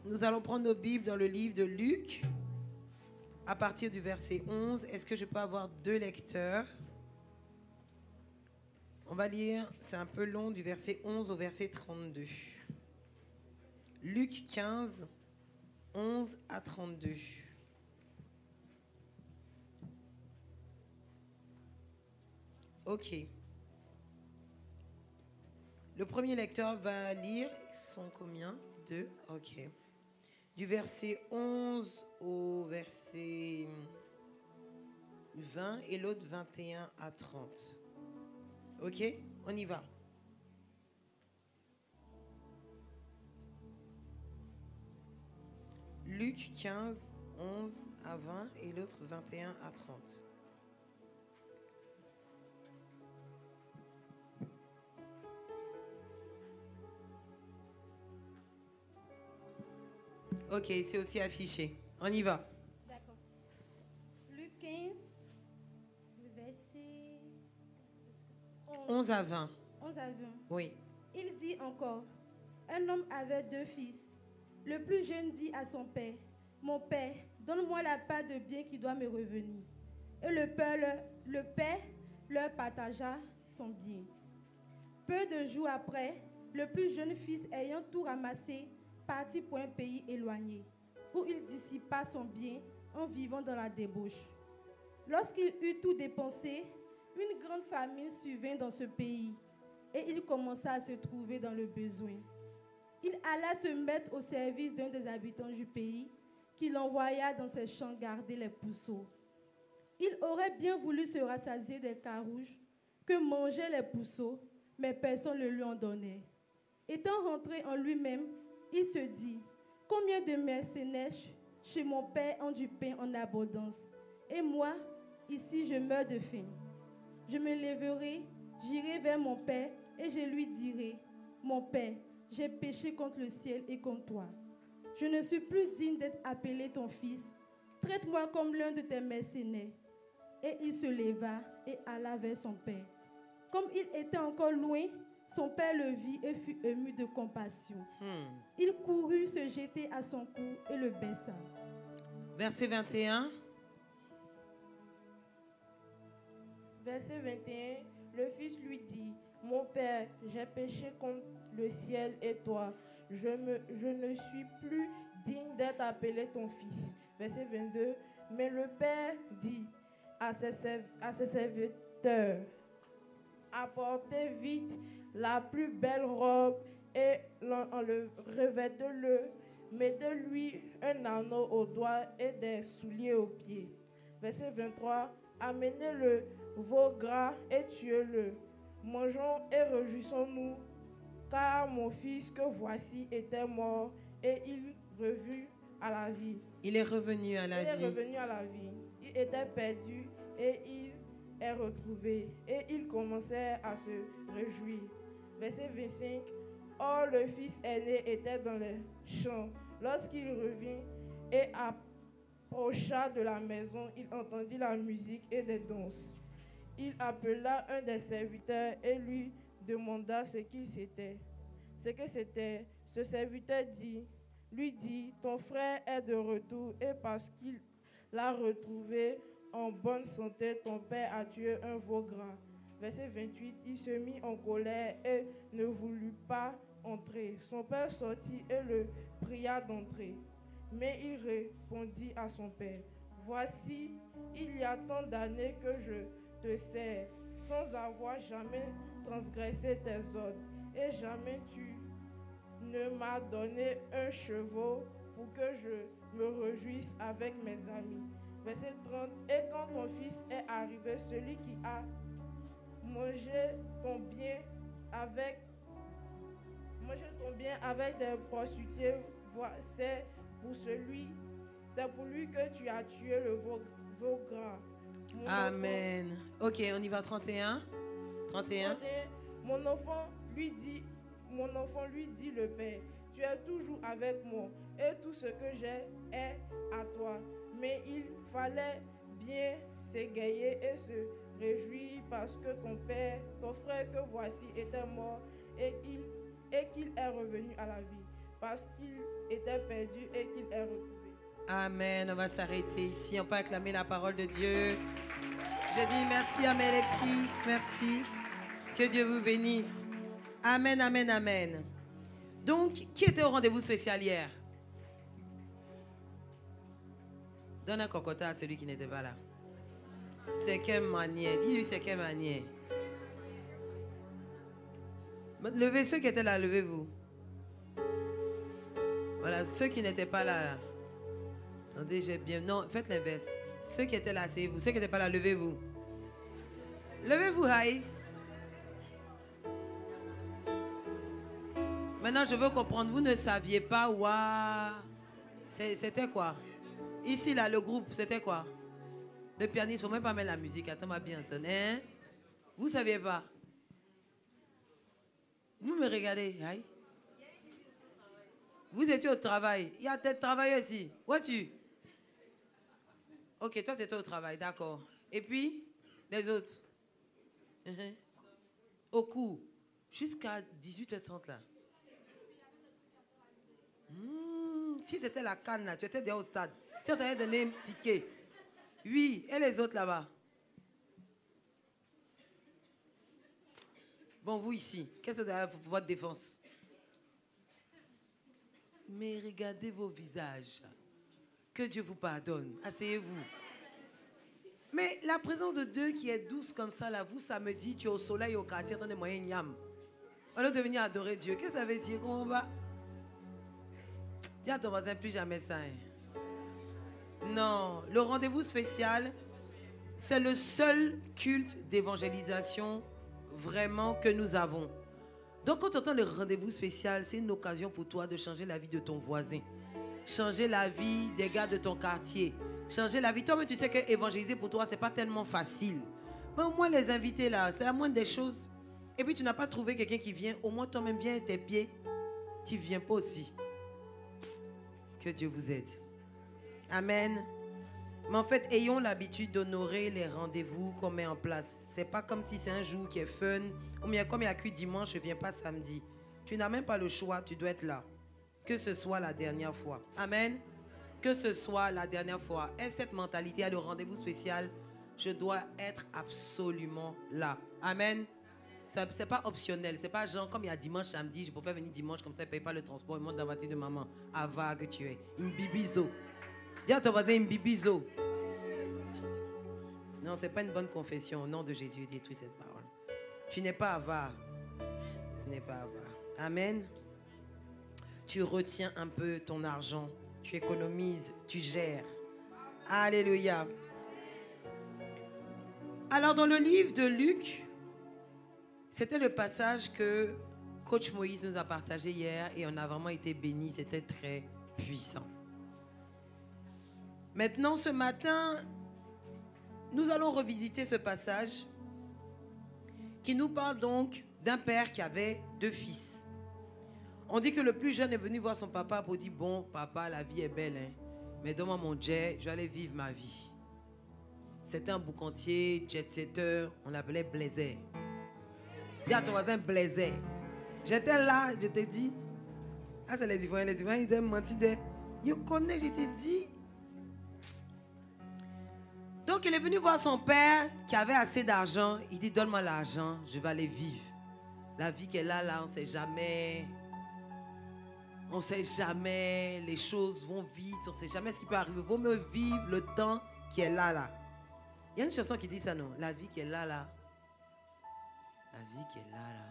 Nous allons prendre nos Bibles dans le livre de Luc, à partir du verset 11. Est-ce que je peux avoir 2 lecteurs? On va lire, c'est un peu long, du verset 11 au verset 32. Luc 15, 11 à 32. Ok. Le premier lecteur va lire, ils sont combien? 2, ok. Du verset 11 au verset 20 et l'autre 21 à 30. Ok, on y va. Luc 15, 11 à 20 et l'autre 21 à 30. Ok, c'est aussi affiché. On y va. D'accord. Luc 15, le verset 11 à 20. 11 à 20. Oui. Il dit encore, un homme avait 2 fils. Le plus jeune dit à son père, mon père, donne-moi la part de bien qui doit me revenir. Et le père leur partagea son bien. Peu de jours après, le plus jeune fils ayant tout ramassé, partit pour un pays éloigné, où il dissipa son bien en vivant dans la débauche. Lorsqu'il eut tout dépensé, une grande famine survint dans ce pays, et il commença à se trouver dans le besoin. Il alla se mettre au service d'un des habitants du pays, qui l'envoya dans ses champs garder les pousseaux. Il aurait bien voulu se rassasier des carouges que mangeaient les pousseaux, mais personne ne lui en donnait. Étant rentré en lui-même, il se dit, combien de mercenaires chez mon père ont du pain en abondance, et moi, ici, je meurs de faim. Je me lèverai, j'irai vers mon père, et je lui dirai, mon père, j'ai péché contre le ciel et contre toi. Je ne suis plus digne d'être appelé ton fils. Traite-moi comme l'un de tes mercenaires. Et il se leva et alla vers son père. Comme il était encore loin, son père le vit et fut ému de compassion. Il courut se jeter à son cou et le baisa. Verset 21. Verset 21, le fils lui dit, mon père, j'ai péché contre le ciel et toi. Je ne suis plus digne d'être appelé ton fils. Verset 22, mais le père dit à ses serviteurs, apportez vite la plus belle robe et revêtez-le, mettez-lui un anneau au doigt et des souliers aux pieds. Verset 23, amenez-le veau gras et tuez-le. Mangeons et réjouissons-nous, car mon fils que voici était mort et il revenu à la vie. Il est revenu à la vie. Il est revenu à la vie. Il était perdu et il est retrouvé. Et il commençait à se réjouir. Verset 25. Or, le fils aîné était dans les champs. Lorsqu'il revint et approcha de la maison, il entendit la musique et des danses. Il appela un des serviteurs et lui demanda ce que c'était. Ce serviteur lui dit, ton frère est de retour et parce qu'il l'a retrouvé en bonne santé, ton père a tué un veau gras. Verset 28, il se mit en colère et ne voulut pas entrer. Son père sortit et le pria d'entrer. Mais il répondit à son père, voici, il y a tant d'années que je te sers, sans avoir jamais transgressé tes ordres, et jamais tu ne m'as donné un chevau pour que je me réjouisse avec mes amis. Verset 30, et quand ton fils est arrivé, celui qui a mangé ton bien avec des prostituées, c'est pour lui que tu as tué le veau gras. Amen. Ok, on y va. 31. 31. Mon enfant lui dit le père, tu es toujours avec moi et tout ce que j'ai est à toi. Mais il fallait bien s'égayer et se réjouir parce que ton frère que voici était mort et qu'il est revenu à la vie. parce qu'il était perdu et qu'il est retrouvé. Amen. On va s'arrêter ici. On peut acclamer la parole de Dieu. Je dis merci à mes lectrices. Merci. Que Dieu vous bénisse. Amen, amen, amen. Donc, qui était au rendez-vous spécial hier? Donne un cocotin à celui qui n'était pas là. C'est quelle manière? Dis-lui c'est quelle manière. Levez ceux qui étaient là, levez-vous. Voilà, ceux qui n'étaient pas là, là. Attendez, j'ai bien... Non, faites l'inverse. Ceux qui étaient là, asseyez-vous. Ceux qui n'étaient pas là, levez-vous. Levez-vous, Haï. Maintenant, je veux comprendre. Vous ne saviez pas, waouh. C'était quoi? Ici, là, le groupe, c'était quoi? Le pianiste, il ne faut même pas mettre la musique. Attends-moi bien entendre. Hein? Vous ne saviez pas? Vous me regardez, Haï. Vous étiez au travail. Il y a des travailleurs ici. Où es-tu? Ok, toi, tu étais au travail, d'accord. Et puis, les autres? Au cours. Jusqu'à 18h30, là. Si c'était la canne, là, tu étais déjà au stade. Si on t'avait donné un ticket. Oui, et les autres là-bas? Bon, vous ici, qu'est-ce que vous avez pour votre défense? Mais regardez vos visages. Que Dieu vous pardonne. Asseyez-vous. Mais la présence de Dieu qui est douce comme ça, là, vous, samedi, tu es au soleil, au quartier, dans des moyens niam. On doit venir adorer Dieu. Qu'est-ce que ça veut dire? Comment on va? Dis à ton voisin, plus jamais ça. Hein. Non, le rendez-vous spécial, c'est le seul culte d'évangélisation vraiment que nous avons. Donc quand tu entends le rendez-vous spécial, c'est une occasion pour toi de changer la vie de ton voisin. Changer la vie des gars de ton quartier. Changer la vie. Toi-même, tu sais que évangéliser pour toi, ce n'est pas tellement facile. Mais au moins les invités là, c'est la moindre des choses. Et puis tu n'as pas trouvé quelqu'un qui vient, au moins toi-même viens tes pieds. Tu ne viens pas aussi. Que Dieu vous aide. Amen. Mais en fait, ayons l'habitude d'honorer les rendez-vous qu'on met en place. Ce n'est pas comme si c'est un jour qui est fun. Ou bien comme il n'y a que dimanche, je ne viens pas samedi. Tu n'as même pas le choix, tu dois être là. Que ce soit la dernière fois. Amen. Que ce soit la dernière fois. Et cette mentalité à le rendez-vous spécial, je dois être absolument là. Amen. Ce n'est pas optionnel. Ce n'est pas genre comme il y a dimanche, samedi, je préfère venir dimanche, comme ça, je ne paye pas le transport, je monte dans la voiture de maman. Ava que tu es. Une bibizo. Dis à ton voisin une bibizo. Non, ce n'est pas une bonne confession. Au nom de Jésus, détruis cette parole. Tu n'es pas avare. Tu n'es pas avare. Amen. Tu retiens un peu ton argent. Tu économises, tu gères. Alléluia. Alors, dans le livre de Luc, c'était le passage que Coach Moïse nous a partagé hier et on a vraiment été bénis. C'était très puissant. Maintenant, ce matin, nous allons revisiter ce passage qui nous parle donc d'un père qui avait 2 fils. On dit que le plus jeune est venu voir son papa pour dire « Bon, papa, la vie est belle, hein, mais donne-moi mon jet, je vais aller vivre ma vie. » C'était un boucantier, jet-setter, on l'appelait Blazer. Dis à ton voisin Blazer. J'étais là, je t'ai dit. Ah, c'est les Ivoiriens, ils aiment mentir. Je connais, je t'ai dit. Donc, il est venu voir son père qui avait assez d'argent. Il dit, donne-moi l'argent, je vais aller vivre. La vie qu'elle a là, on ne sait jamais. On ne sait jamais. Les choses vont vite, on ne sait jamais ce qui peut arriver. Il vaut mieux vivre le temps qui est là, là. Il y a une chanson qui dit ça, non? La vie qui est là, là. La vie qui est là, là.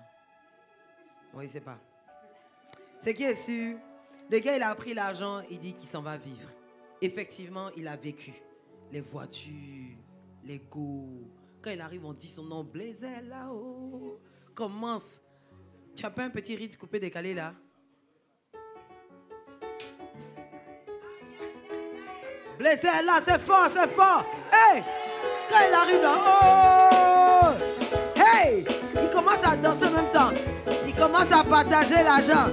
Oui, il ne sait pas. Ce qui est sûr, le gars, il a pris l'argent, il dit qu'il s'en va vivre. Effectivement, il a vécu. Les voitures, les go. Quand il arrive, on dit son nom, Blazer là-haut. Commence. Tu n'as pas un petit rite coupé décalé là? Blazer là, c'est fort, c'est fort. Hey! Quand il arrive là, oh! Hey! Il commence à danser en même temps. Il commence à partager l'argent.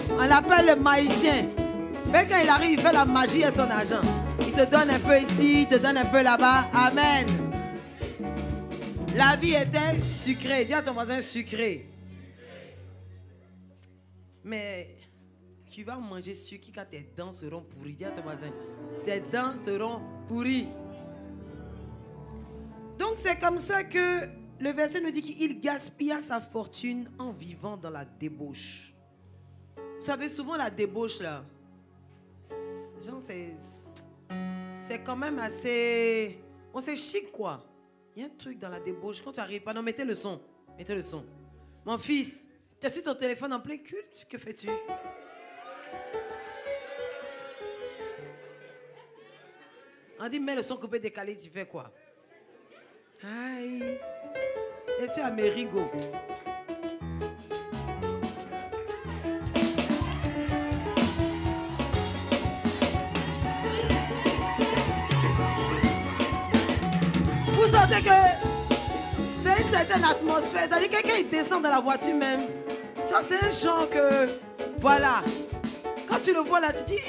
On l'appelle le maïsien. Mais quand il arrive, il fait la magie à son argent. Il te donne un peu ici, il te donne un peu là-bas. Amen. La vie était sucrée. Dis à ton voisin sucrée. Mais tu vas manger sucre car tes dents seront pourries. Dis à ton voisin, tes dents seront pourries. Donc c'est comme ça que le verset nous dit qu'il gaspilla sa fortune en vivant dans la débauche. Vous savez, souvent la débauche là, genre c'est quand même assez... On c'est chic quoi. Il y a un truc dans la débauche. Quand tu arrives pas, non, mettez le son. Mettez le son. Mon fils, tu as su ton téléphone en plein culte, que fais-tu? On dit, mets le son coupé décalé, tu fais quoi? Aïe. Et sur Amerigo. Vous sentez que c'est une certaine atmosphère. C'est-à-dire que quelqu'un il descend dans la voiture même. Tu vois, c'est un genre que... Voilà. Quand tu le vois là, tu dis,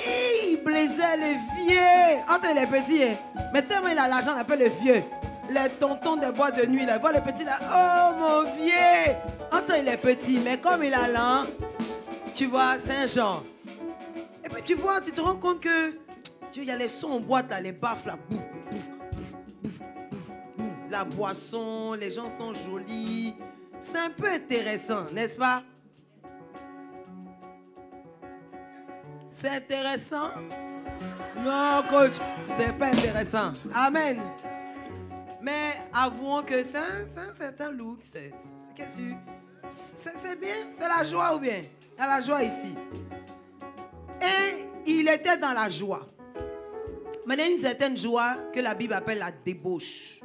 il blaisait le vieux. Entre les petits, hein. Mais tellement il a l'argent, on appelle le vieux. Les tontons des boîtes de nuit, là. Il voit le petit là, oh mon vieux. Entre il est petit, mais comme il a l'an, tu vois, c'est un genre. Et puis tu vois, tu te rends compte que il y a les sons en boîte là, les baffes là. Bouf, bouf, bouf, bouf, bouf. La boisson, les gens sont jolis. C'est un peu intéressant, n'est-ce pas? C'est intéressant? Non, coach, c'est pas intéressant. Amen. Mais avouons que c'est un certain look. C'est bien, c'est la joie ou bien? Il y a la joie ici. Et il était dans la joie. Maintenant, une certaine joie que la Bible appelle la débauche.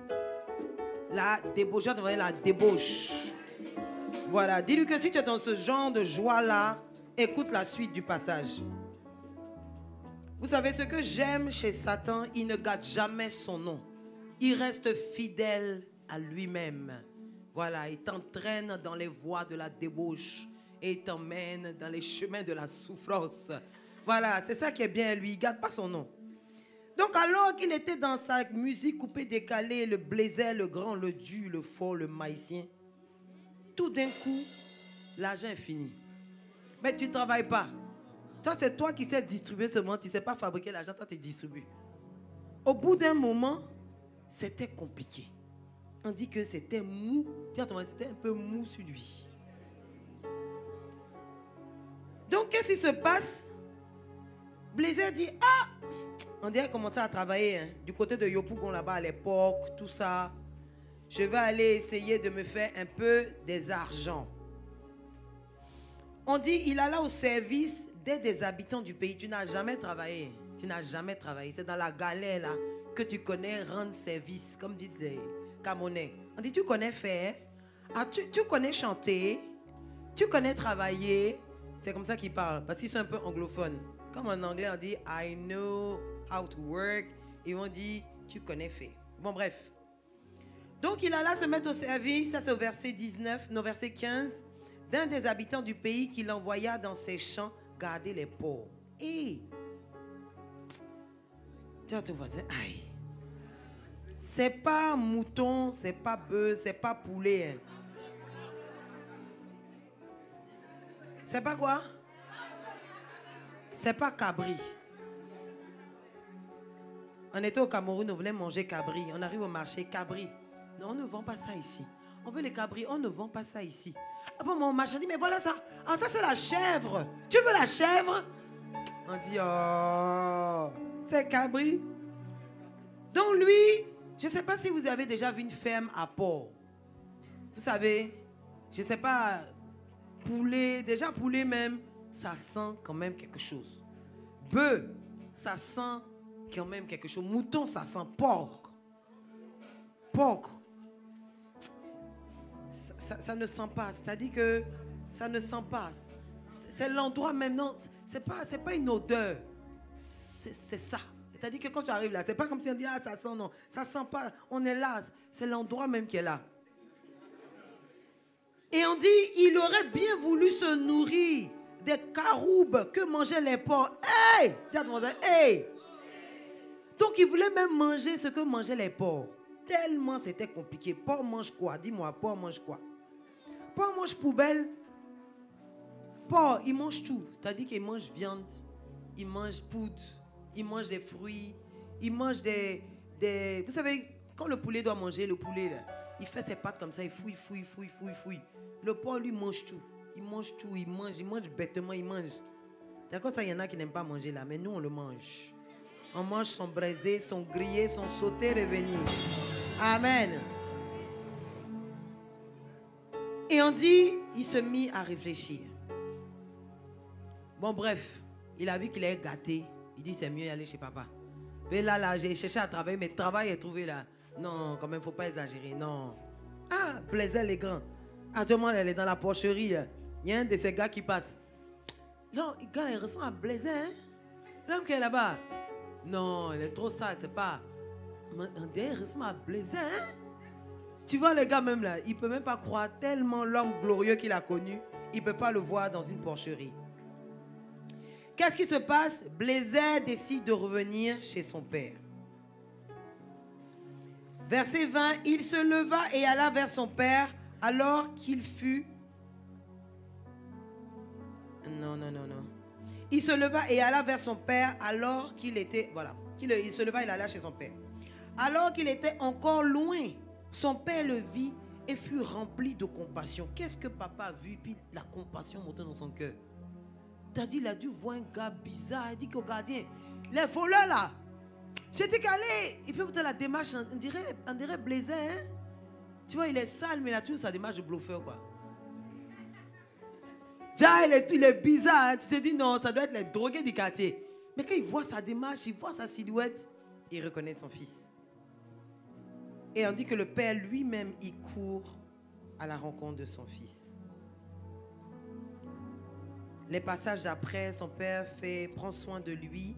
La débauche, la débauche. Voilà, dis-lui que si tu es dans ce genre de joie-là, écoute la suite du passage. Vous savez ce que j'aime chez Satan, il ne gâte jamais son nom. Il reste fidèle à lui-même. Voilà, il t'entraîne dans les voies de la débauche et il t'emmène dans les chemins de la souffrance. Voilà, c'est ça qui est bien, lui, il ne gâte pas son nom. Donc alors qu'il était dans sa musique coupée, décalée, le blaiset, le grand, le dur, le fort, le maïsien, tout d'un coup, l'argent est fini. Mais tu ne travailles pas. Toi, c'est toi qui sais distribuer ce monde, tu ne sais pas fabriquer l'argent, toi tu distribues. Au bout d'un moment, c'était compliqué. On dit que c'était mou. C'était un peu mou sur lui. Donc, qu'est-ce qui se passe? Blaise dit, ah! On dirait commencer à travailler hein, du côté de Yopougon là-bas à l'époque, tout ça. Je vais aller essayer de me faire un peu des argents. On dit, il alla au service des habitants du pays. Tu n'as jamais travaillé. Tu n'as jamais travaillé. C'est dans la galère là que tu connais rendre service, comme disent les Camerounais. On dit, tu connais faire, ah, tu connais chanter, tu connais travailler. C'est comme ça qu'ils parlent, parce qu'ils sont un peu anglophones. Comme en anglais, on dit, I know how to work. Ils vont dire, tu connais faire. Bon, bref. Donc, il alla se mettre au service, ça c'est au verset 19, non, verset 15, d'un des habitants du pays qu'il envoya dans ses champs garder les porcs. Et, dis à ton voisin, aïe. C'est pas mouton, c'est pas bœuf, c'est pas poulet. Hein. C'est pas quoi? C'est pas cabri. On était au Cameroun, on voulait manger cabri. On arrive au marché, cabri. Non, on ne vend pas ça ici. On veut les cabris, on ne vend pas ça ici. Ah bon, mon marchand dit, mais voilà ça. Ah, ça c'est la chèvre. Tu veux la chèvre? On dit, oh, c'est cabri. Donc lui, je ne sais pas si vous avez déjà vu une ferme à porc. Vous savez, je ne sais pas, poulet, déjà poulet même, ça sent quand même quelque chose. Bœuf, ça sent quand même quelque chose. Mouton, ça sent porc. Porc. Ça ne sent pas. C'est-à-dire que ça ne sent pas. C'est l'endroit même. Non, c'est pas une odeur. C'est ça. C'est-à-dire que quand tu arrives là, c'est pas comme si on dit, ah, ça sent, non. Ça sent pas. On est là. C'est l'endroit même qui est là. Et on dit, il aurait bien voulu se nourrir des caroubes que mangeaient les porcs. Hey! Hey! Donc, il voulait même manger ce que mangeaient les porcs. Tellement c'était compliqué. Porc mange quoi? Dis-moi, porc mange quoi? Porc mange poubelle. porc, il mange tout. C'est-à-dire qu'il mange viande, il mange poudre, il mange des fruits, il mange des... Vous savez, quand le poulet doit manger, le poulet, là, il fait ses pattes comme ça, il fouille. Le porc, lui, mange tout. Il mange tout, il mange bêtement, il mange. D'accord, ça, il y en a qui n'aiment pas manger là, mais nous, on le mange. On mange son braisé, son grillé, son sauté, revenu. Amen. Et on dit, il se mit à réfléchir. Bon, bref, il a vu qu'il est gâté. Il dit, c'est mieux d'aller chez papa. Mais là, j'ai cherché à travailler, mais le travail est trouvé là. Non, quand même, il ne faut pas exagérer, non. Ah, Blaise les grands. Actuellement, elle est dans la porcherie. Il y a un de ces gars qui passe. Non, le gars, il ressemble à Blaise, hein? L'homme qui est là-bas. Non, il est trop sale, c'est pas... On dirait qu'il ressemble à Blaise, hein? Tu vois le gars même là, il ne peut même pas croire tellement l'homme glorieux qu'il a connu, il ne peut pas le voir dans une porcherie. Qu'est-ce qui se passe? Blaise décide de revenir chez son père. Verset 20, il se leva et alla vers son père alors qu'il fut... Non. Il se leva et alla vers son père alors qu'il était... Voilà. Il se leva et alla chez son père. Alors qu'il était encore loin, son père le vit et fut rempli de compassion. Qu'est-ce que papa a vu? Puis la compassion montait dans son cœur. T'as dit, il a dû voir un gars bizarre. Il dit qu'au gardien, les voleurs là, j'étais calé. Et puis peut-être la démarche, on dirait Blaise, hein? Tu vois, il est sale, mais il a toujours sa démarche de bluffeur, quoi. Déjà, il est bizarre. Hein? Tu te dis, non, ça doit être les drogués du quartier. Mais quand il voit sa démarche, il voit sa silhouette, il reconnaît son fils. Et on dit que le père lui-même, il court à la rencontre de son fils. Les passages d'après, son père prend soin de lui.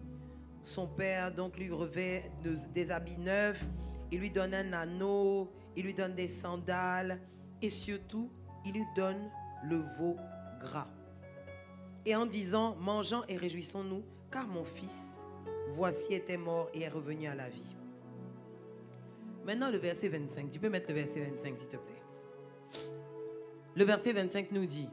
Son père donc lui revêt des habits neufs. Il lui donne un anneau, il lui donne des sandales. Et surtout, il lui donne le veau gras. Et en disant, mangeons et réjouissons-nous, car mon fils, voici, était mort et est revenu à la vie. Maintenant, le verset 25. Tu peux mettre le verset 25, s'il te plaît. Le verset 25 nous dit,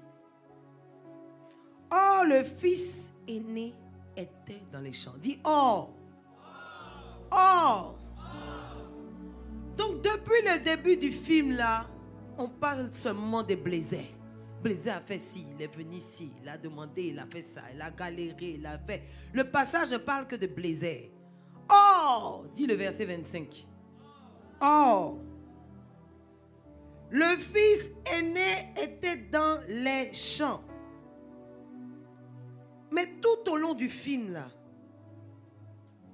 or, le fils aîné était dans les champs. Dis, or. Or. Donc, depuis le début du film, là, on parle seulement de Blaise. Blaise a fait ci, il est venu ici, il a demandé, il a fait ça, il a galéré, il a fait... Le passage ne parle que de Blaise. Or, dit le verset 25. Or, le fils aîné était dans les champs. Mais tout au long du film, là,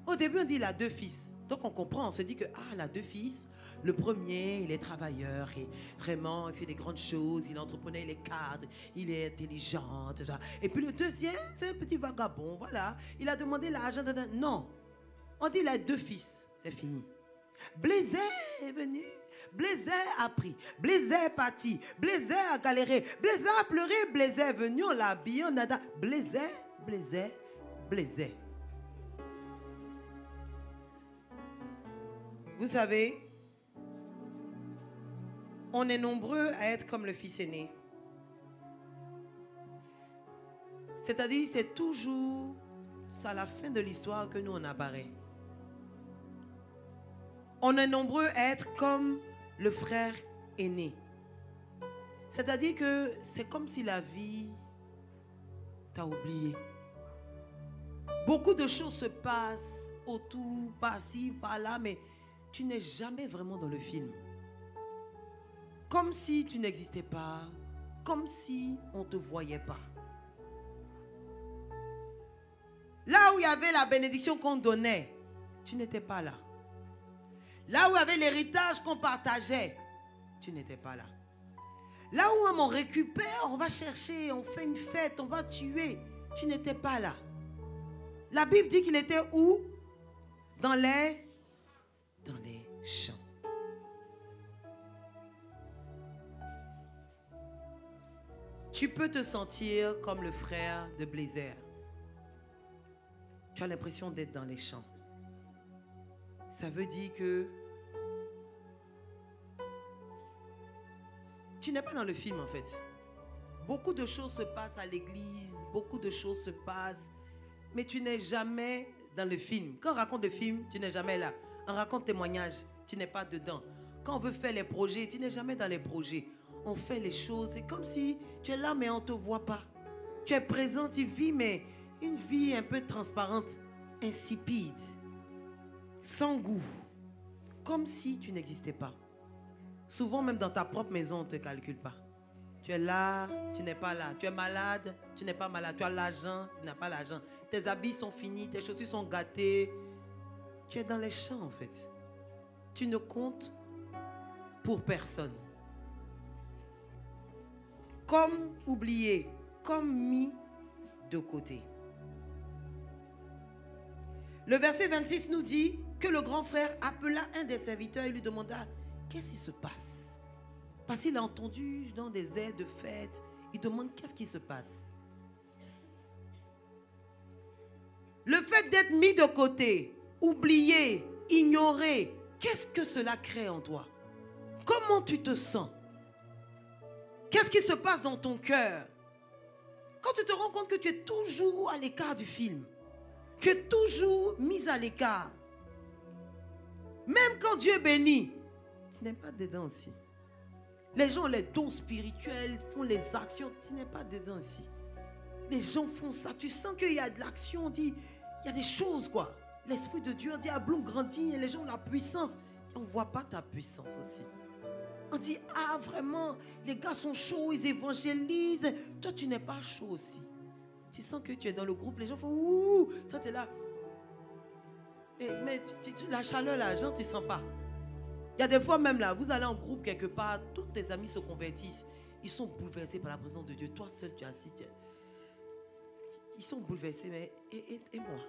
au début, on dit il a deux fils. Donc, on comprend, on se dit que, il a deux fils. Le premier, il est travailleur et vraiment, il fait des grandes choses. Il est entrepreneur, il est cadre, il est intelligent, tout ça. Et puis le deuxième, c'est un petit vagabond, voilà. Il a demandé l'argent. Non, on dit il a deux fils, c'est fini. Blaise est venu, Blaise a pris, Blaise est parti, Blaise a galéré, Blaise a pleuré, Blaise est venu, on l'a habillé, on a... Blaise. Vous savez, on est nombreux à être comme le fils aîné. C'est-à-dire, c'est toujours à la fin de l'histoire que nous, on apparaît. On est nombreux à être comme le frère aîné. C'est-à-dire que c'est comme si la vie t'a oublié. Beaucoup de choses se passent autour, par-ci, par-là, mais tu n'es jamais vraiment dans le film. Comme si tu n'existais pas, comme si on ne te voyait pas. Là où il y avait la bénédiction qu'on donnait, tu n'étais pas là. Là où il y avait l'héritage qu'on partageait, tu n'étais pas là. Là où on récupère, on va chercher, on fait une fête, on va tuer, tu n'étais pas là. La Bible dit qu'il était où? Dans les champs. Tu peux te sentir comme le frère de Blaise. Tu as l'impression d'être dans les champs. Ça veut dire que tu n'es pas dans le film en fait. Beaucoup de choses se passent à l'église, beaucoup de choses se passent, mais tu n'es jamais dans le film. Quand on raconte le film, tu n'es jamais là. On raconte témoignage, tu n'es pas dedans. Quand on veut faire les projets, tu n'es jamais dans les projets. On fait les choses, c'est comme si tu es là, mais on ne te voit pas. Tu es présent, tu vis, mais une vie un peu transparente, insipide, sans goût, comme si tu n'existais pas. Souvent, même dans ta propre maison, on ne te calcule pas. Tu es là, tu n'es pas là. Tu es malade, tu n'es pas malade. Tu as l'argent, tu n'as pas l'argent. Tes habits sont finis, tes chaussures sont gâtées. Tu es dans les champs, en fait. Tu ne comptes pour personne. Comme oublié, comme mis de côté. Le verset 26 nous dit que le grand frère appela un des serviteurs et lui demanda « Qu'est-ce qui se passe ?» Parce qu'il a entendu dans des airs de fête, il demande « Qu'est-ce qui se passe ?» Le fait d'être mis de côté, oublié, ignoré, qu'est-ce que cela crée en toi? Comment tu te sens? Qu'est-ce qui se passe dans ton cœur? Quand tu te rends compte que tu es toujours à l'écart du film, tu es toujours mis à l'écart. Même quand Dieu bénit, tu n'es pas dedans aussi. Les gens ont les dons spirituels, font les actions, tu n'es pas dedans aussi. Les gens font ça, tu sens qu'il y a de l'action, on dit, il y a des choses quoi. L'Esprit de Dieu, on dit, ah, Bloom grandit, et les gens ont la puissance. On ne voit pas ta puissance aussi. On dit, ah vraiment, les gars sont chauds, ils évangélisent. Toi, tu n'es pas chaud aussi. Tu sens que tu es dans le groupe, les gens font ouh, toi tu es là. Mais la chaleur là, les gens, tu ne sens pas. Il y a des fois même là, vous allez en groupe quelque part, tous tes amis se convertissent. Ils sont bouleversés par la présence de Dieu. Toi seul, tu es assis. Ils sont bouleversés, mais et moi?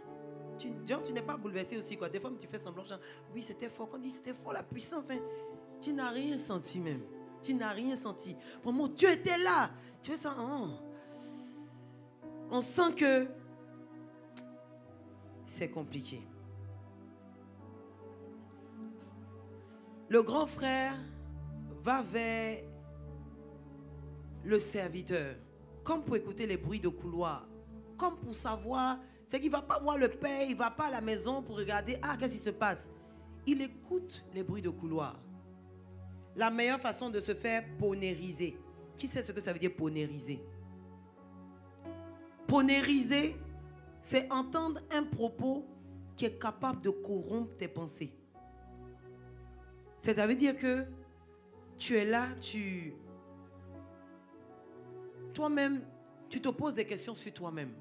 Tu n'es pas bouleversé aussi quoi. Des fois, tu fais semblant, genre, oui, c'était fort. Quand on dit c'était fort, la puissance, hein, tu n'as rien senti même. Tu n'as rien senti. Pour moi, Dieu était là. Tu fais ça, oh. On sent que c'est compliqué. Le grand frère va vers le serviteur, comme pour écouter les bruits de couloir, comme pour savoir, c'est qu'il ne va pas voir le père, il ne va pas à la maison pour regarder, ah, qu'est-ce qui se passe? Il écoute les bruits de couloir. La meilleure façon de se faire ponériser. Qui sait ce que ça veut dire ponériser? Ponériser, c'est entendre un propos qui est capable de corrompre tes pensées. Ça veut dire que tu es là, toi-même, tu te poses des questions sur toi-même.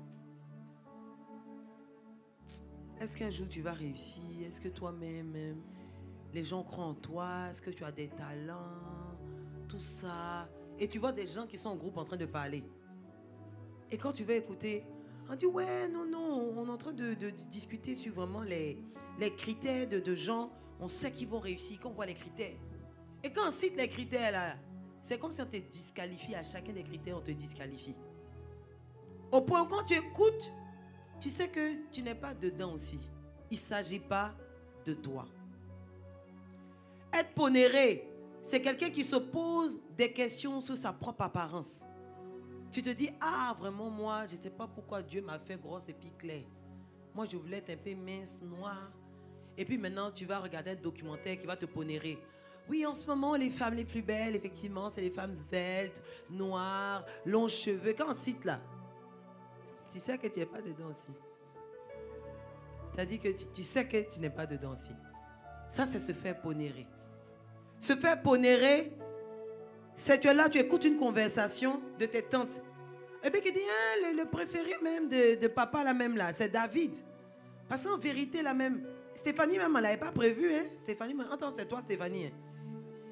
Est-ce qu'un jour tu vas réussir? Est-ce que toi-même, les gens croient en toi? Est-ce que tu as des talents? Tout ça. Et tu vois des gens qui sont en groupe en train de parler. Et quand tu vas écouter, on dit ouais, non, on est en train de discuter sur vraiment les critères de gens. On sait qu'ils vont réussir quand on voit les critères. Et quand on cite les critères là, c'est comme si on te disqualifie. À chacun des critères, on te disqualifie. Au point où quand tu écoutes, tu sais que tu n'es pas dedans aussi. Il ne s'agit pas de toi. Être ponéré, c'est quelqu'un qui se pose des questions sur sa propre apparence. Tu te dis, ah vraiment moi, je ne sais pas pourquoi Dieu m'a fait grosse et puis claire. Moi je voulais être un peu mince, noire. Et puis maintenant tu vas regarder un documentaire qui va te ponérer. Oui, en ce moment les femmes les plus belles, effectivement, c'est les femmes sveltes, noires, longs cheveux. Quand on cite là, tu sais que tu n'es pas dedans aussi. Tu as dit que tu sais que tu n'es pas dedans aussi. Ça, c'est se faire ponérer. Se faire ponérer, c'est tu es là, tu écoutes une conversation de tes tantes. Et puis qui dit, ah, le préféré même de papa là même là, c'est David. Parce qu'en vérité là même, Stéphanie même, elle n'avait pas prévu. Hein? Stéphanie, attends, c'est toi Stéphanie. Hein?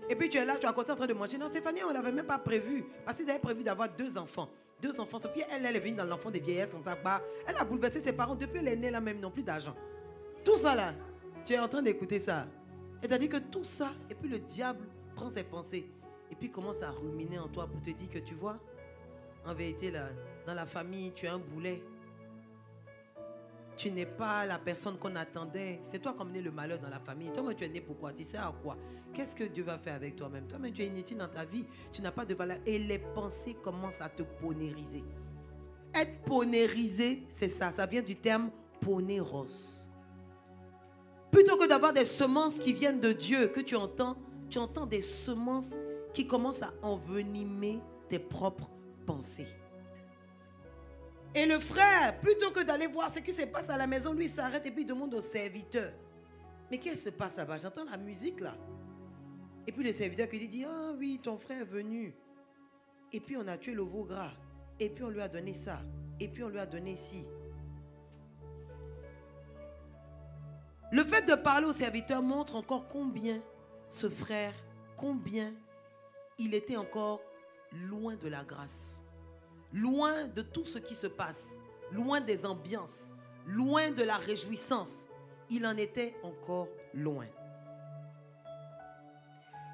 Et puis tu es là, tu es à côté en train de manger. Non, Stéphanie, on ne l'avait même pas prévu. Parce qu'elle avait prévu d'avoir 2 enfants. 2 enfants. Puis elle est venue dans l'enfant des vieillesses. Elle a bouleversé ses parents. Depuis elle est née là même, non plus d'argent. Tout ça là, tu es en train d'écouter ça. Et tu as dit que tout ça, et puis le diable prend ses pensées. Et puis commence à ruminer en toi pour te dire que tu vois, en vérité là, dans la famille, tu es un boulet. Tu n'es pas la personne qu'on attendait. C'est toi qui as mené le malheur dans la famille. Toi-même, tu es né pourquoi? Tu sais à quoi? Qu'est-ce que Dieu va faire avec toi-même? Toi-même, tu es inutile dans ta vie. Tu n'as pas de valeur. Et les pensées commencent à te ponériser. Être ponérisé, c'est ça. Ça vient du terme ponéros. Plutôt que d'avoir des semences qui viennent de Dieu, que tu entends des semences qui commencent à envenimer tes propres pensées. Et le frère, plutôt que d'aller voir ce qui se passe à la maison, lui, il s'arrête et puis il demande au serviteur. Mais qu'est-ce qui se passe là-bas? J'entends la musique là. Et puis le serviteur qui dit, ah oui, ton frère est venu. Et puis on a tué le veau gras. Et puis on lui a donné ça. Et puis on lui a donné ci. Le fait de parler au serviteur montre encore combien ce frère, combien il était encore loin de la grâce. Loin de tout ce qui se passe, loin des ambiances, loin de la réjouissance. Il en était encore loin.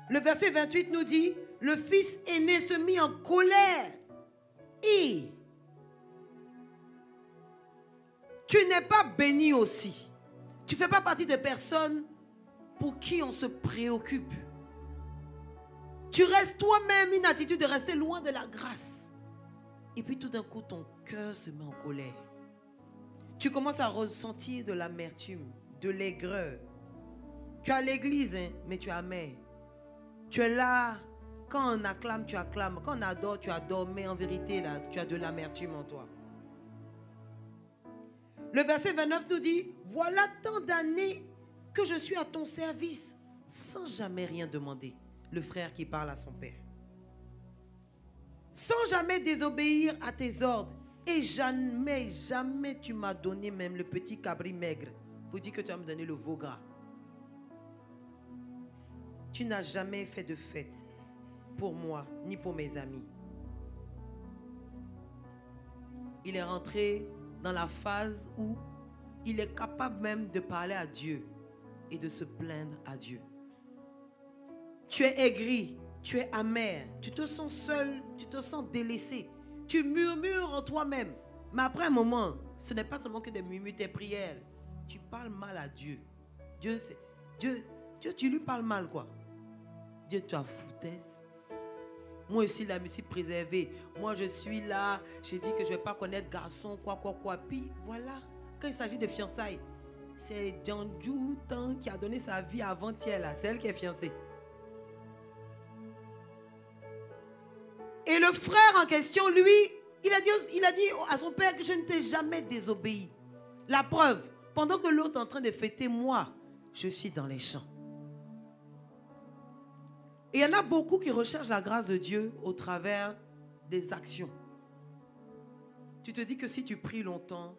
Le verset 28 nous dit, le fils aîné se mit en colère. Et tu n'es pas béni aussi. Tu ne fais pas partie des personnes pour qui on se préoccupe. Tu restes toi-même une attitude de rester loin de la grâce. Et puis tout d'un coup, ton cœur se met en colère. Tu commences à ressentir de l'amertume, de l'aigreur. Tu es à l'église, hein, mais tu es amer. Tu es là, quand on acclame, tu acclames. Quand on adore, tu adores. Mais en vérité, là, tu as de l'amertume en toi. Le verset 29 nous dit, voilà tant d'années que je suis à ton service, sans jamais rien demander. Le frère qui parle à son père. Sans jamais désobéir à tes ordres. Et jamais, jamais tu m'as donné même le petit cabri maigre pour dire que tu vas me donner le veau gras. Tu n'as jamais fait de fête pour moi, ni pour mes amis. Il est rentré dans la phase où il est capable même de parler à Dieu et de se plaindre à Dieu. Tu es aigri. Tu es amer, tu te sens seul, tu te sens délaissé. Tu murmures en toi-même. Mais après un moment, ce n'est pas seulement que des murmures, tes prières. Tu parles mal à Dieu. Dieu, tu lui parles mal quoi. Dieu, tu as foutaise. Moi aussi, là, je me suis préservé. Moi, je suis là. J'ai dit que je ne vais pas connaître garçon, quoi. Puis voilà, quand il s'agit de fiançailles, c'est Djanjou Tang qui a donné sa vie avant-hier là. C'est elle qui est fiancée. Et le frère en question, lui, il a dit à son père que je ne t'ai jamais désobéi. La preuve, pendant que l'autre est en train de fêter, moi, je suis dans les champs. Et il y en a beaucoup qui recherchent la grâce de Dieu au travers des actions. Tu te dis que si tu pries longtemps,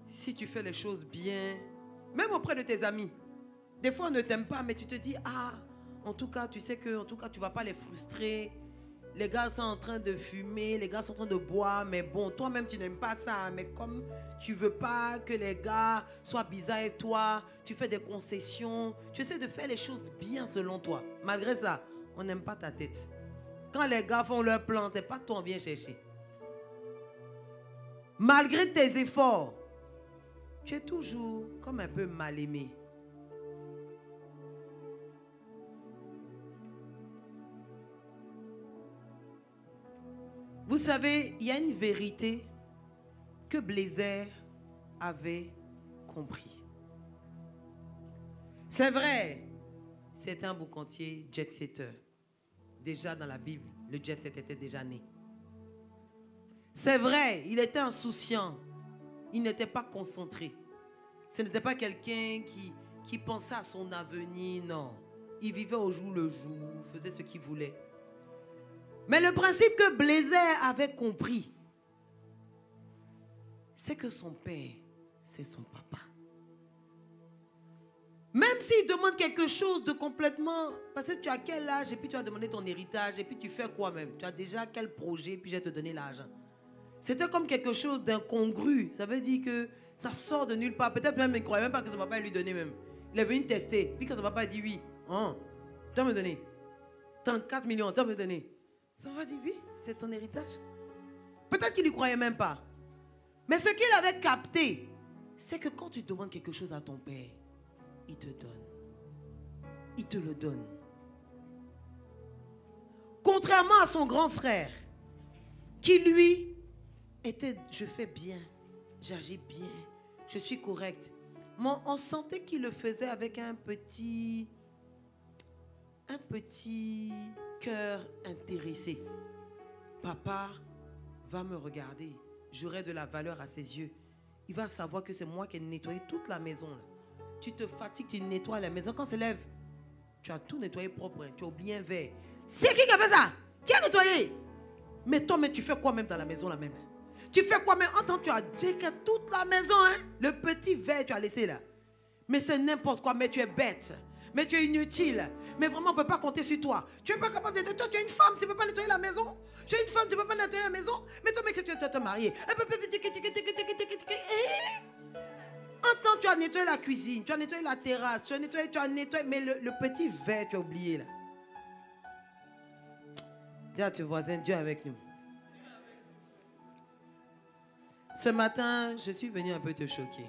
si tu fais les choses bien, même auprès de tes amis, des fois on ne t'aime pas, mais tu te dis, ah, en tout cas, tu sais que en tout cas, tu ne vas pas les frustrer. Les gars sont en train de fumer, les gars sont en train de boire, mais bon, toi-même tu n'aimes pas ça, mais comme tu ne veux pas que les gars soient bizarres avec toi, tu fais des concessions, tu essaies de faire les choses bien selon toi. Malgré ça, on n'aime pas ta tête. Quand les gars font leur plan, ce n'est pas toi on vient chercher. Malgré tes efforts, tu es toujours comme un peu mal aimé. Vous savez, il y a une vérité que Blazer avait compris. C'est vrai, c'est un boucantier jet-setter. Déjà dans la Bible, le jet-set était déjà né. C'est vrai, il était insouciant. Il n'était pas concentré. Ce n'était pas quelqu'un qui pensait à son avenir, non. Il vivait au jour le jour, faisait ce qu'il voulait. Mais le principe que Blazer avait compris, c'est que son père, c'est son papa. Même s'il demande quelque chose de complètement... Parce que tu as quel âge et puis tu as demandé ton héritage et puis tu fais quoi même? Tu as déjà quel projet puis je vais te donner l'argent. C'était comme quelque chose d'incongru. Ça veut dire que ça sort de nulle part. Peut-être même il ne croyait même pas que son papa lui donnait même. Il est venu tester. Puis quand son papa a dit oui, tu vas me donner. 34 millions, tu vas me donner. Son papa dit oui, c'est ton héritage. Peut-être qu'il ne lui croyait même pas. Mais ce qu'il avait capté, c'est que quand tu demandes quelque chose à ton Père, il te donne. Il te le donne. Contrairement à son grand frère, qui lui était, je fais bien, j'agis bien, je suis correct. Mais on sentait qu'il le faisait avec un petit cœur intéressé. Papa va me regarder, j'aurai de la valeur à ses yeux. Il va savoir que c'est moi qui ai nettoyé toute la maison. Là. Tu te fatigues, tu nettoies la maison. Quand on se lève, tu as tout nettoyé propre, hein. Tu as oublié un verre. C'est qui a fait ça? Qui a nettoyé? Mais toi, mais tu fais quoi même dans la maison là même? Tu fais quoi même? Entends, tu as dit que toute la maison, hein? Le petit verre tu as laissé là. Mais c'est n'importe quoi, mais tu es bête. Mais tu es inutile. Mais vraiment, on ne peut pas compter sur toi. Tu n'es pas capable de... Toi, tu es une femme, tu ne peux pas nettoyer la maison. Tu es une femme, tu ne peux pas nettoyer la maison. Mais toi, mec, tu dois te marier. Entends, tu as nettoyé la cuisine, tu as nettoyé la terrasse, tu as nettoyé, mais le petit verre, tu as oublié là. Dis à tes voisins, Dieu est avec nous. Ce matin, je suis venu un peu te choquer.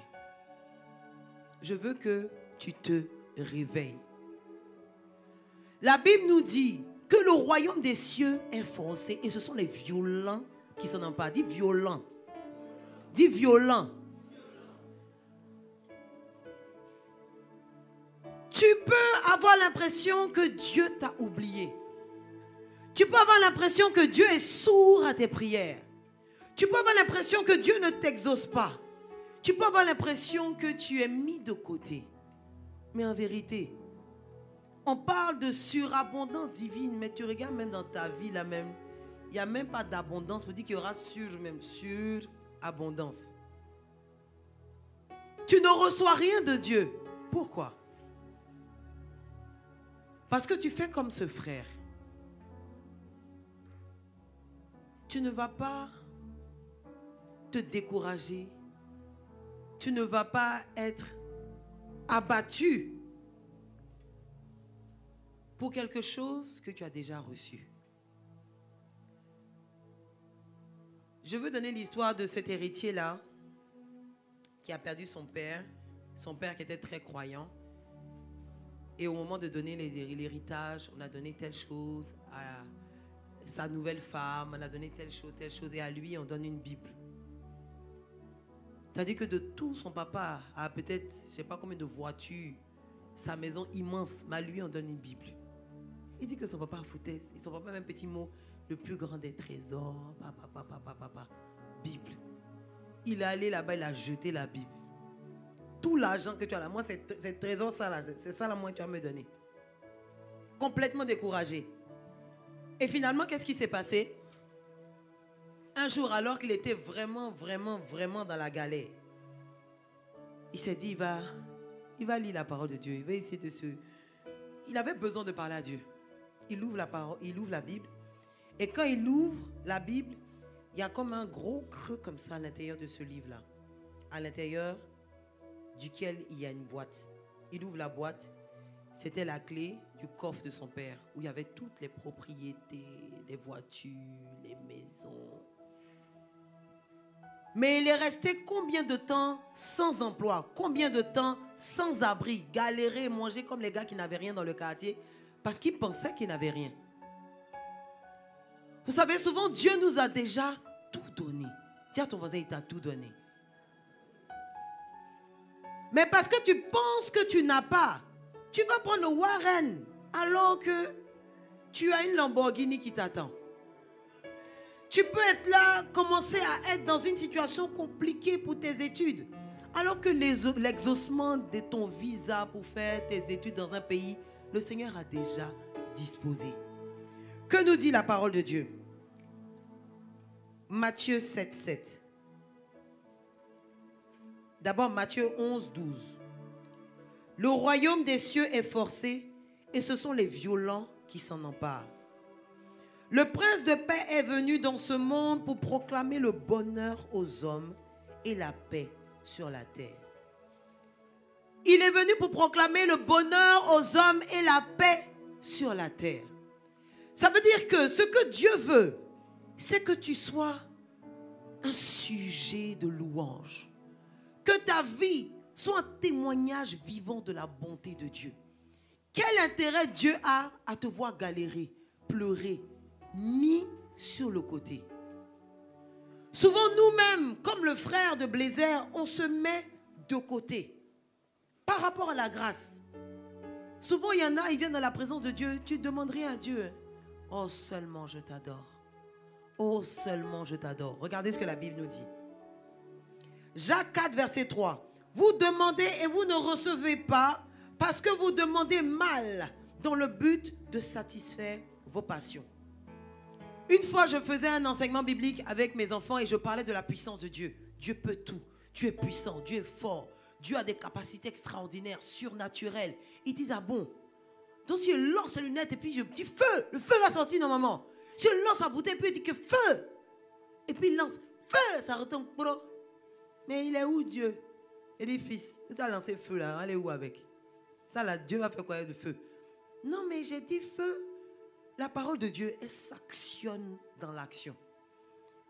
Je veux que tu te réveilles. La Bible nous dit que le royaume des cieux est forcé et ce sont les violents qui s'en emparent. Dis violent. Dis violent. Tu peux avoir l'impression que Dieu t'a oublié. Tu peux avoir l'impression que Dieu est sourd à tes prières. Tu peux avoir l'impression que Dieu ne t'exauce pas. Tu peux avoir l'impression que tu es mis de côté. Mais en vérité, on parle de surabondance divine, mais tu regardes même dans ta vie, là même, il n'y a même pas d'abondance. On dit qu'il y aura surabondance. Tu ne reçois rien de Dieu. Pourquoi? Parce que tu fais comme ce frère. Tu ne vas pas te décourager. Tu ne vas pas être abattu pour quelque chose que tu as déjà reçu. Je veux donner l'histoire de cet héritier-là qui a perdu son père qui était très croyant. Et au moment de donner l'héritage, on a donné telle chose à sa nouvelle femme, on a donné telle chose, et à lui, on donne une Bible. C'est-à-dire que de tout, son papa a peut-être, je ne sais pas combien de voitures, sa maison immense, mais à lui, on donne une Bible. Il dit que son papa a foutaise. Son papa a un petit mot, le plus grand des trésors, papa, Bible. Il est allé là-bas, il a jeté la Bible. Tout l'argent que tu as là, moi, c'est trésor, ça là, c'est ça là, moi, tu vas me donner. Complètement découragé. Et finalement, qu'est-ce qui s'est passé? Un jour, alors qu'il était vraiment dans la galère, il s'est dit, il va lire la parole de Dieu. Il va essayer de se... Il avait besoin de parler à Dieu. Il ouvre la parole, il ouvre la Bible. Et quand il ouvre la Bible, il y a comme un gros creux comme ça à l'intérieur de ce livre-là. À l'intérieur duquel il y a une boîte. Il ouvre la boîte. C'était la clé du coffre de son père, où il y avait toutes les propriétés, les voitures, les maisons. Mais il est resté combien de temps sans emploi? Combien de temps sans abri? Galérer, manger comme les gars qui n'avaient rien dans le quartier, parce qu'ils pensaient qu'ils n'avaient rien. Vous savez, souvent, Dieu nous a déjà tout donné. Dis à ton voisin, il t'a tout donné. Mais parce que tu penses que tu n'as pas, tu vas prendre le Warren alors que tu as une Lamborghini qui t'attend. Tu peux être là, commencer à être dans une situation compliquée pour tes études. Alors que l'exaucement de ton visa pour faire tes études dans un pays, le Seigneur a déjà disposé. Que nous dit la parole de Dieu? Matthieu 7,7. D'abord Matthieu 11,12. Le royaume des cieux est forcé et ce sont les violents qui s'en emparent. Le prince de paix est venu dans ce monde pour proclamer le bonheur aux hommes et la paix sur la terre. Il est venu pour proclamer le bonheur aux hommes et la paix sur la terre. Ça veut dire que ce que Dieu veut, c'est que tu sois un sujet de louange. Que ta vie soit un témoignage vivant de la bonté de Dieu. Quel intérêt Dieu a à te voir galérer, pleurer, mis sur le côté? Souvent nous-mêmes, comme le frère de Blazer, on se met de côté par rapport à la grâce. Souvent il y en a, ils viennent dans la présence de Dieu, tu ne demandes rien à Dieu. Oh seulement je t'adore. Oh seulement je t'adore. Regardez ce que la Bible nous dit. Jacques 4 verset 3. Vous demandez et vous ne recevez pas parce que vous demandez mal dans le but de satisfaire vos passions. Une fois, je faisais un enseignement biblique avec mes enfants et je parlais de la puissance de Dieu. Dieu peut tout. Dieu est puissant. Dieu est fort. Dieu a des capacités extraordinaires, surnaturelles. Ils disent, ah bon? Donc si je lance les lunettes et puis je dis feu, le feu va sortir normalement. Si je lance la bouteille et puis il dit que feu. Et puis il lance feu, ça retombe. Mais il est où Dieu? Il dit, fils, tu as lancé feu là, allez où avec? Ça là, Dieu va faire quoi de feu? Non mais j'ai dit feu. La parole de Dieu, elle s'actionne dans l'action.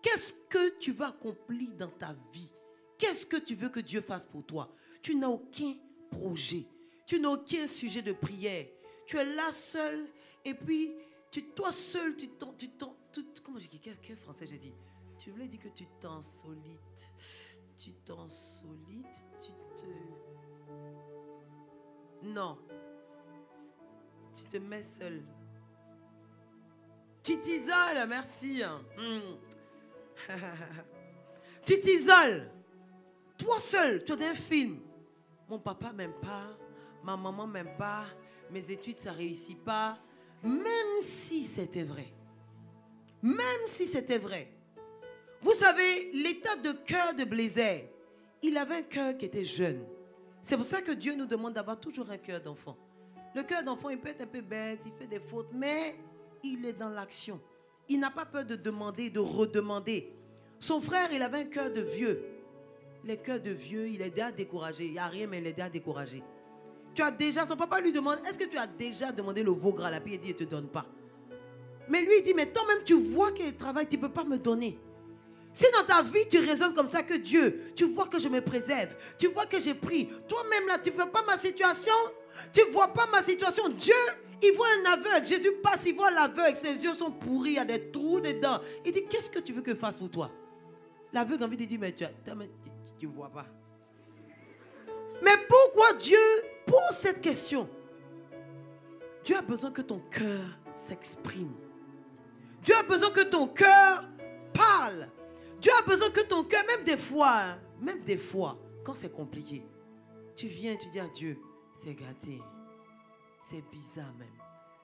Qu'est-ce que tu vas accomplir dans ta vie? Qu'est-ce que tu veux que Dieu fasse pour toi? Tu n'as aucun projet. Tu n'as aucun sujet de prière. Tu es là seul et puis toi seul, comment j'ai dit? Quel français j'ai dit? Tu voulais dire que tu t'ensolites. Tu t'ensolites, Non. Tu te mets seul. Tu t'isoles, merci. Tu t'isoles. Toi seul, tu as un film. Mon papa m'aime pas, ma maman m'aime pas, mes études ça réussit pas. Même si c'était vrai. Même si c'était vrai. Vous savez, l'état de cœur de Blazer, il avait un cœur qui était jeune. C'est pour ça que Dieu nous demande d'avoir toujours un cœur d'enfant. Le cœur d'enfant, il peut être un peu bête, il fait des fautes, mais il est dans l'action. Il n'a pas peur de demander, de redemander. Son frère, il avait un cœur de vieux. Les cœurs de vieux, il est déjà découragé. Il n'y a rien, mais il est déjà découragé. Tu as déjà, son papa lui demande, est-ce que tu as déjà demandé le veau gras? La puis il dit, il ne te donne pas. Mais lui, il dit, mais toi-même, tu vois qu'il travaille, tu ne peux pas me donner. Si dans ta vie, tu raisonnes comme ça que Dieu, tu vois que je me préserve, tu vois que j'ai pris, toi-même là, tu ne vois pas ma situation, tu ne vois pas ma situation. Dieu, il voit un aveugle, Jésus passe, il voit l'aveugle, ses yeux sont pourris, il y a des trous dedans. Il dit, qu'est-ce que tu veux que je fasse pour toi? L'aveugle a envie de dire, mais tu ne vois pas. Mais pourquoi Dieu pose cette question? Dieu a besoin que ton cœur s'exprime. Dieu a besoin que ton cœur parle. Dieu a besoin que ton cœur, même des fois, quand c'est compliqué, tu viens, tu dis à Dieu, c'est gâté, c'est bizarre même.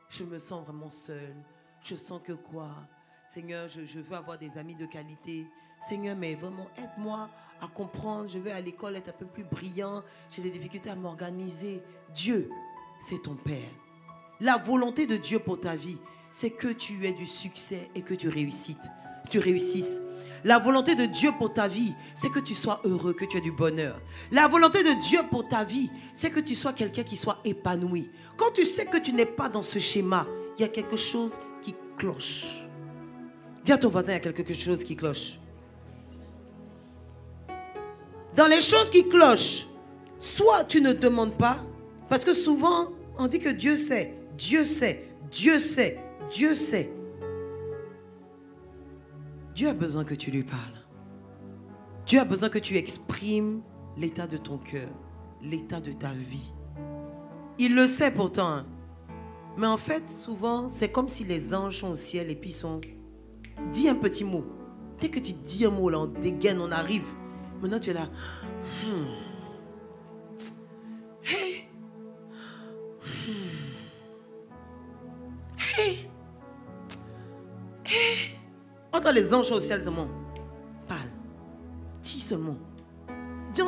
Je me sens vraiment seul. Je sens que quoi? Seigneur, je veux avoir des amis de qualité. Seigneur, mais vraiment, aide-moi à comprendre. Je vais à l'école être un peu plus brillant. J'ai des difficultés à m'organiser. Dieu, c'est ton Père. La volonté de Dieu pour ta vie, c'est que tu aies du succès et que tu réussisses. La volonté de Dieu pour ta vie, c'est que tu sois heureux, que tu aies du bonheur. La volonté de Dieu pour ta vie, c'est que tu sois quelqu'un qui soit épanoui. Quand tu sais que tu n'es pas dans ce schéma, il y a quelque chose qui cloche. Dis à ton voisin, il y a quelque chose qui cloche. Dans les choses qui clochent, soit tu ne demandes pas, parce que souvent, on dit que Dieu sait, Dieu sait, Dieu sait, Dieu sait. Dieu a besoin que tu lui parles. Dieu a besoin que tu exprimes l'état de ton cœur, l'état de ta vie. Il le sait pourtant. Hein. Mais en fait, souvent, c'est comme si les anges sont au ciel et puis sont... Dis un petit mot. Dès que tu dis un mot, là, on dégaine, on arrive. Maintenant, tu es là. Hey. Hey. Hey. Entends les anges au ciel seulement. Parle. Dis seulement. Dis.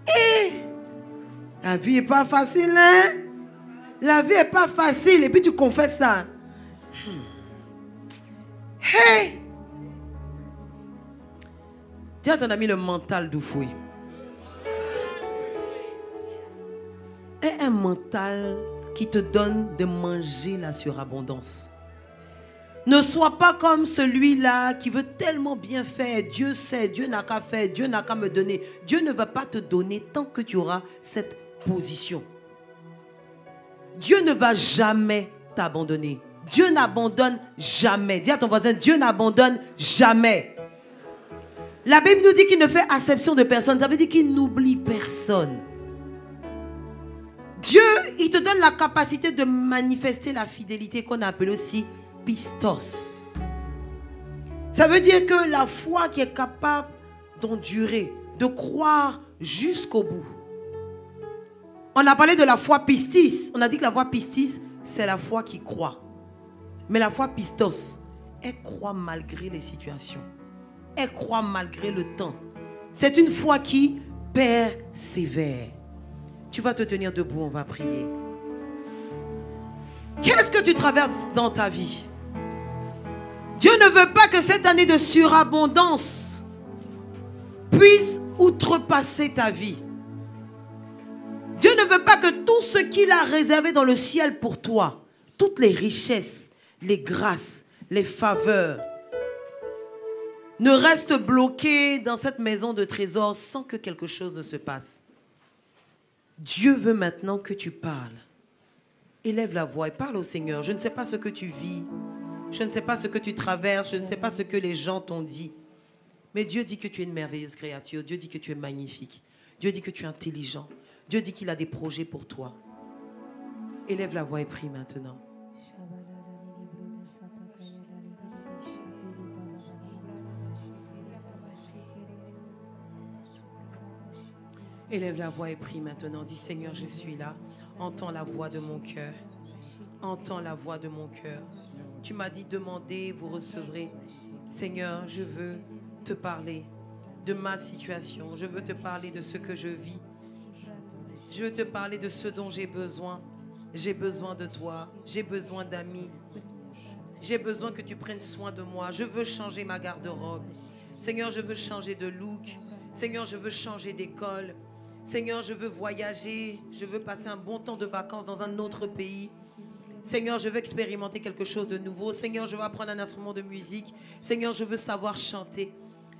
Hey. La vie n'est pas facile, hein? La vie n'est pas facile. Et puis tu confesses ça. Hey! Dis à ton ami le mental d'Oufoui. Et un mental qui te donne de manger la surabondance. Ne sois pas comme celui-là qui veut tellement bien faire. Dieu sait, Dieu n'a qu'à faire, Dieu n'a qu'à me donner. Dieu ne va pas te donner tant que tu auras cette position. Dieu ne va jamais t'abandonner. Dieu n'abandonne jamais. Dis à ton voisin, Dieu n'abandonne jamais. La Bible nous dit qu'il ne fait acception de personne. Ça veut dire qu'il n'oublie personne. Dieu, il te donne la capacité de manifester la fidélité qu'on appelle aussi pistos. Ça veut dire que la foi qui est capable d'endurer, de croire jusqu'au bout. On a parlé de la foi pistis. On a dit que la foi pistis, c'est la foi qui croit. Mais la foi pistos, elle croit malgré les situations. Elle croit malgré le temps. C'est une foi qui persévère. Tu vas te tenir debout, on va prier. Qu'est-ce que tu traverses dans ta vie? Dieu ne veut pas que cette année de surabondance puisse outrepasser ta vie. Dieu ne veut pas que tout ce qu'il a réservé dans le ciel pour toi, toutes les richesses, les grâces, les faveurs, ne restent bloquées dans cette maison de trésors sans que quelque chose ne se passe. Dieu veut maintenant que tu parles. Élève la voix et parle au Seigneur. Je ne sais pas ce que tu vis. Je ne sais pas ce que tu traverses. Je ne sais pas ce que les gens t'ont dit. Mais Dieu dit que tu es une merveilleuse créature. Dieu dit que tu es magnifique. Dieu dit que tu es intelligent. Dieu dit qu'il a des projets pour toi. Élève la voix et prie maintenant. Élève la voix et prie maintenant. Dis Seigneur, je suis là. Entends la voix de mon cœur. Entends la voix de mon cœur. Tu m'as dit demandez, vous recevrez. Seigneur, je veux te parler de ma situation. Je veux te parler de ce que je vis. Je veux te parler de ce dont j'ai besoin. J'ai besoin de toi. J'ai besoin d'amis. J'ai besoin que tu prennes soin de moi. Je veux changer ma garde-robe. Seigneur, je veux changer de look. Seigneur, je veux changer d'école. Seigneur, je veux voyager. Je veux passer un bon temps de vacances dans un autre pays. Seigneur, je veux expérimenter quelque chose de nouveau. Seigneur, je veux apprendre un instrument de musique. Seigneur, je veux savoir chanter.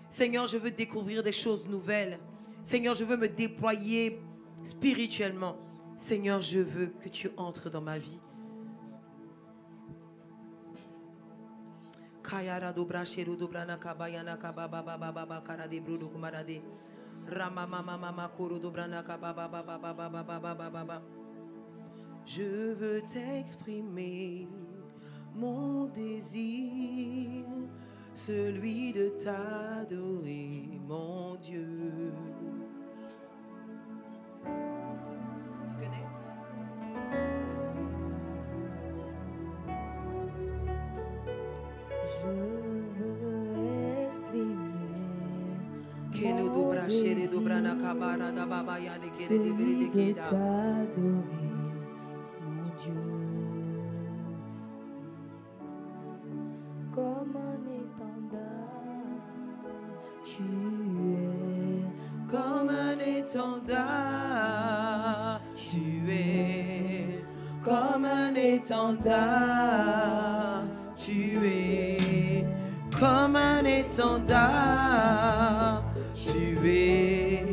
Seigneur, je veux découvrir des choses nouvelles. Seigneur, je veux me déployer spirituellement. Seigneur, je veux que tu entres dans ma vie. Je veux t'exprimer mon désir, celui de t'adorer, mon Dieu. Tu connais? Je veux exprimer mon désir, celui de t'adorer, mon Dieu. Comme un étendard, tu es. Comme un étendard, tu es. Comme un étendard, tu es. Comme un étendard, tu es.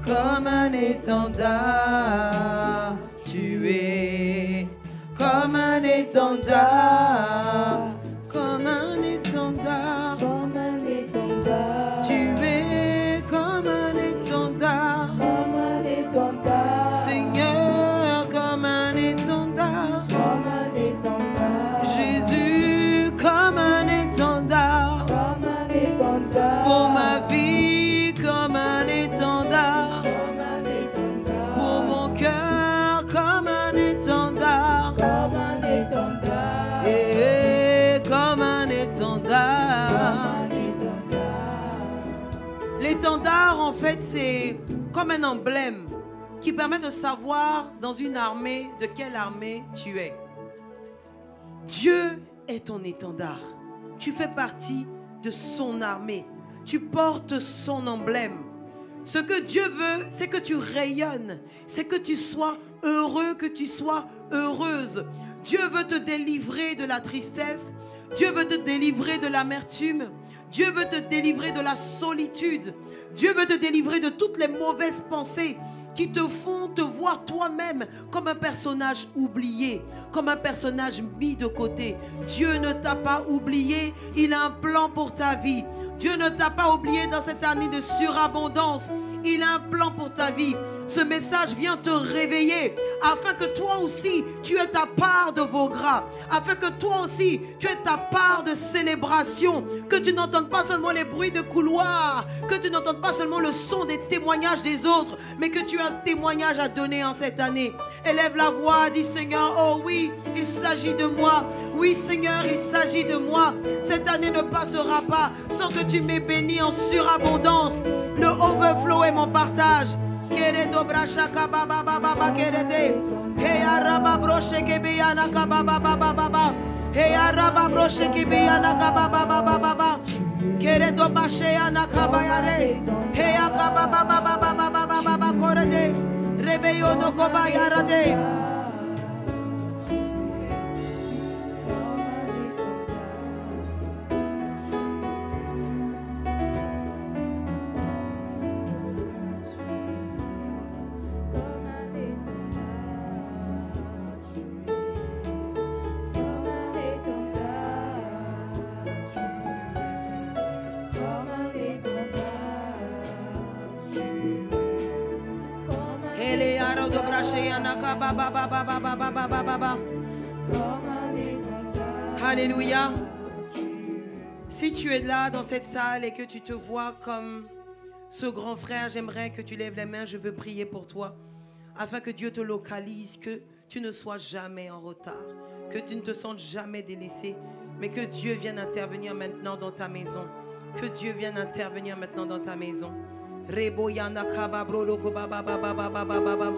Comme un étendard, tu es. Comme un étendard, comme un étendard, Comme un étendard, tu es comme un étendard, comme un étendard, Seigneur, comme un étendard, comme un étendard, Jésus, comme un étendard, comme un étendard, pour ma vie, comme un étendard, comme un étendard, pour mon cœur, comme un étendard, comme un étendard, et comme un étendard. comme un étendard. L'étendard, en fait, c'est comme un emblème qui permet de savoir dans une armée de quelle armée tu es. Dieu est ton étendard. Tu fais partie de son armée. Tu portes son emblème. Ce que Dieu veut, c'est que tu rayonnes. C'est que tu sois heureux, que tu sois heureuse. Dieu veut te délivrer de la tristesse. Dieu veut te délivrer de l'amertume. Dieu veut te délivrer de la solitude. Dieu veut te délivrer de toutes les mauvaises pensées qui te font te voir toi-même comme un personnage oublié, comme un personnage mis de côté. Dieu ne t'a pas oublié, il a un plan pour ta vie. Dieu ne t'a pas oublié dans cette année de surabondance. Il a un plan pour ta vie. Ce message vient te réveiller afin que toi aussi tu aies ta part de veau gras, afin que toi aussi tu aies ta part de célébration, que tu n'entendes pas seulement les bruits de couloir, que tu n'entendes pas seulement le son des témoignages des autres, mais que tu as un témoignage à donner en cette année. Élève la voix, dis Seigneur, oh oui, il s'agit de moi. Oui Seigneur, il s'agit de moi. Cette année ne passera pas sans que tu m'aies béni en surabondance. Le overflow est mon partage. Keredo brashaka baba baba kerede. Hey araba broche kebiana kababa baba baba. Hey araba broche kebiana kababa baba baba. Keredo basheana kabayare. Hey akaba baba baba baba baba korede. Rebeyo no kobayarade. Alléluia. Si tu es là dans cette salle et que tu te vois comme ce grand frère, j'aimerais que tu lèves les mains, je veux prier pour toi, afin que Dieu te localise, que tu ne sois jamais en retard, que tu ne te sentes jamais délaissé, mais que Dieu vienne intervenir maintenant dans ta maison. Que Dieu vienne intervenir maintenant dans ta maison. Reboyana kababro loko baba baba baba baba.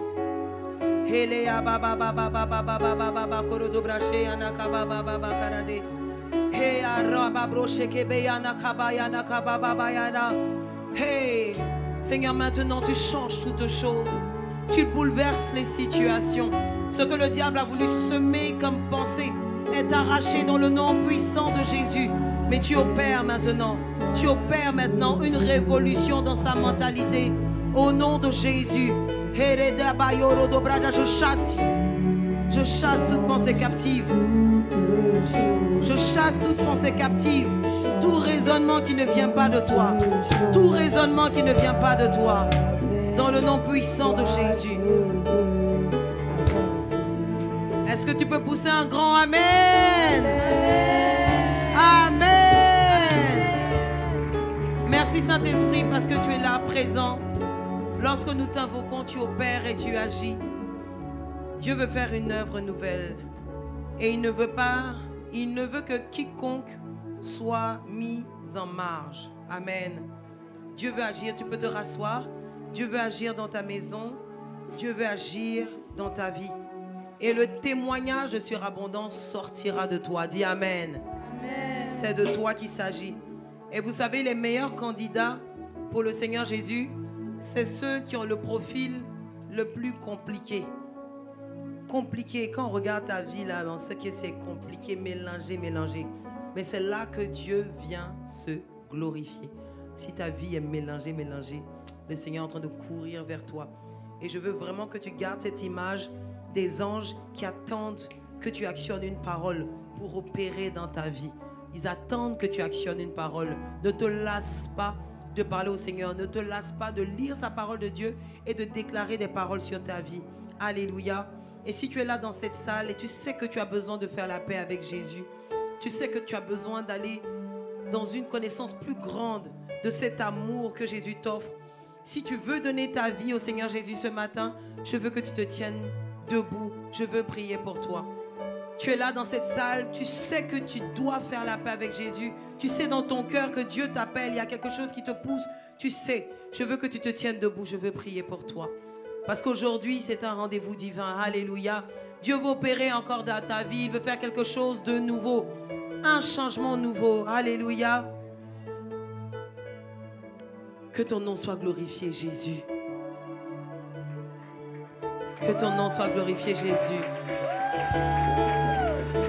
Helea baba baba baba baba baba korodo brache anaka baba baba karade. Hey araba broche kebeyana kabayana kababa bayana. Hey Seigneur, maintenant tu changes toutes choses. Tu bouleverses les situations. Ce que le diable a voulu semer comme pensée est arraché dans le nom puissant de Jésus. Mais tu opères maintenant. Tu opères maintenant une révolution dans sa mentalité. Au nom de Jésus. Je chasse toute pensée captive. Je chasse toute pensée captive. Tout raisonnement qui ne vient pas de toi. Tout raisonnement qui ne vient pas de toi. Dans le nom puissant de Jésus. Est-ce que tu peux pousser un grand Amen? Amen. Merci Saint-Esprit parce que tu es là présent. Lorsque nous t'invoquons, tu opères et tu agis. Dieu veut faire une œuvre nouvelle. Et il ne veut que quiconque soit mis en marge. Amen. Dieu veut agir, tu peux te rasseoir. Dieu veut agir dans ta maison. Dieu veut agir dans ta vie. Et le témoignage de surabondance sortira de toi. Dis Amen. Amen. C'est de toi qu'il s'agit. Et vous savez, les meilleurs candidats pour le Seigneur Jésus, c'est ceux qui ont le profil le plus compliqué. Compliqué. Quand on regarde ta vie, là, on sait que c'est compliqué, mélangé. Mais c'est là que Dieu vient se glorifier. Si ta vie est mélangée, le Seigneur est en train de courir vers toi. Et je veux vraiment que tu gardes cette image des anges qui attendent que tu actionnes une parole pour opérer dans ta vie. Ils attendent que tu actionnes une parole. Ne te lasse pas de parler au Seigneur. Ne te lasse pas de lire sa parole de Dieu et de déclarer des paroles sur ta vie. Alléluia. Et si tu es là dans cette salle et tu sais que tu as besoin de faire la paix avec Jésus, tu sais que tu as besoin d'aller dans une connaissance plus grande de cet amour que Jésus t'offre. Si tu veux donner ta vie au Seigneur Jésus ce matin, je veux que tu te tiennes debout. Je veux prier pour toi. Tu es là dans cette salle, tu sais que tu dois faire la paix avec Jésus. Tu sais dans ton cœur que Dieu t'appelle, il y a quelque chose qui te pousse. Tu sais, je veux que tu te tiennes debout, je veux prier pour toi. Parce qu'aujourd'hui, c'est un rendez-vous divin. Alléluia. Dieu veut opérer encore dans ta vie, il veut faire quelque chose de nouveau. Un changement nouveau. Alléluia. Que ton nom soit glorifié, Jésus. Que ton nom soit glorifié, Jésus.